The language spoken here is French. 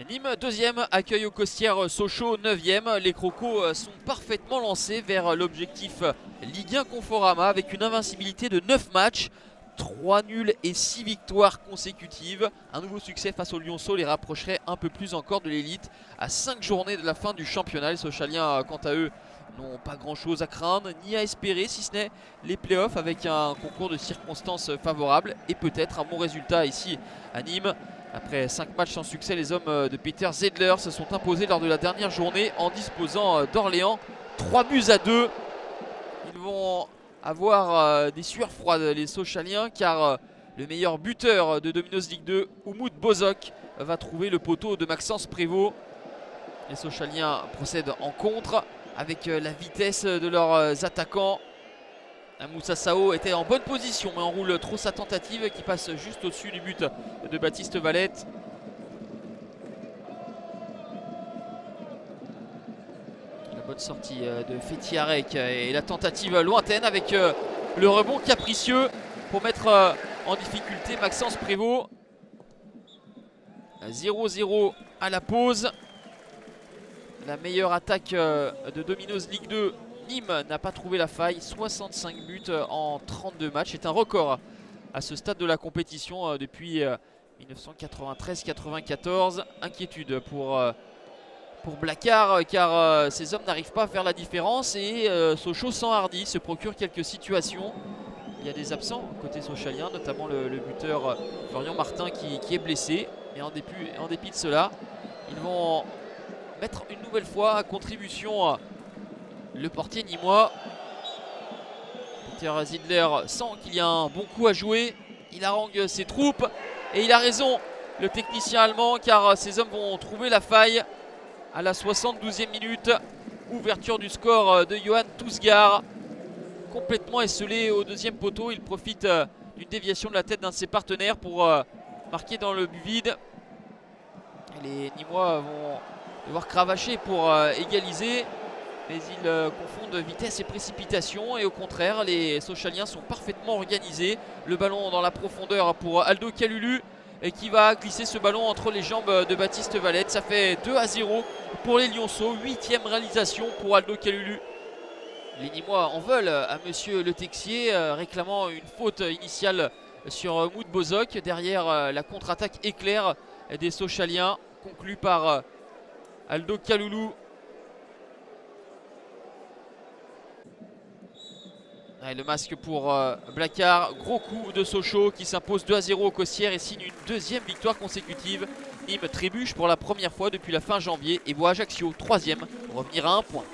Nîmes 2e, accueil aux Costières Sochaux 9e. Les Crocos sont parfaitement lancés vers l'objectif Ligue 1 Conforama avec une invincibilité de 9 matchs. 3 nuls et 6 victoires consécutives. Un nouveau succès face aux Lyonceaux les rapprocherait un peu plus encore de l'élite à 5 journées de la fin du championnat. Les Sochaliens, quant à eux, n'ont pas grand chose à craindre ni à espérer, si ce n'est les playoffs avec un concours de circonstances favorables et peut-être un bon résultat ici à Nîmes. Après 5 matchs sans succès, les hommes de Peter Zedler se sont imposés lors de la dernière journée en disposant d'Orléans 3-2. Ils vont avoir des sueurs froides, les Sochaliens, car le meilleur buteur de Domino's Ligue 2, Umut Bozok, va trouver le poteau de Maxence Prévost. Les Sochaliens procèdent en contre avec la vitesse de leurs attaquants. Moussa Sao était en bonne position mais enroule trop sa tentative qui passe juste au-dessus du but de Baptiste Valette. La bonne sortie de Fetiarek et la tentative lointaine avec le rebond capricieux pour mettre en difficulté Maxence Prévost. 0-0 à la pause. La meilleure attaque de Domino's Ligue 2. Nîmes n'a pas trouvé la faille, 65 buts en 32 matchs. C'est un record à ce stade de la compétition depuis 1993-94. Inquiétude pour Blacquart car ces hommes n'arrivent pas à faire la différence et Sochaux s'enhardit, se procure quelques situations. Il y a des absents côté sochalien, notamment le buteur Florian Martin qui est blessé. Et en dépit de cela, ils vont mettre une nouvelle fois à contribution le portier nîmois. Peter Zidler sent qu'il y a un bon coup à jouer. Il harangue ses troupes et il a raison, le technicien allemand, car ces hommes vont trouver la faille à la 72e minute. Ouverture du score de Johan Tousgar. Complètement esselé au deuxième poteau. Il profite d'une déviation de la tête d'un de ses partenaires pour marquer dans le but vide. Les Nîmois vont devoir cravacher pour égaliser. Mais ils confondent vitesse et précipitation et au contraire les Sochaliens sont parfaitement organisés. Le ballon dans la profondeur pour Aldo Kalulu et qui va glisser ce ballon entre les jambes de Baptiste Valette. Ça fait 2-0 pour les Lyonceaux, 8e réalisation pour Aldo Kalulu. Les Nîmois en veulent à monsieur Le Texier, réclamant une faute initiale sur Umut Bozok. Derrière la contre-attaque éclair des Sochaliens conclue par Aldo Kalulu. Et le masque pour Blacquart, gros coup de Sochaux qui s'impose 2-0 aux Costières et signe une deuxième victoire consécutive. Nîmes trébuche pour la première fois depuis la fin janvier et voit Ajaccio 3e revenir à 1 point.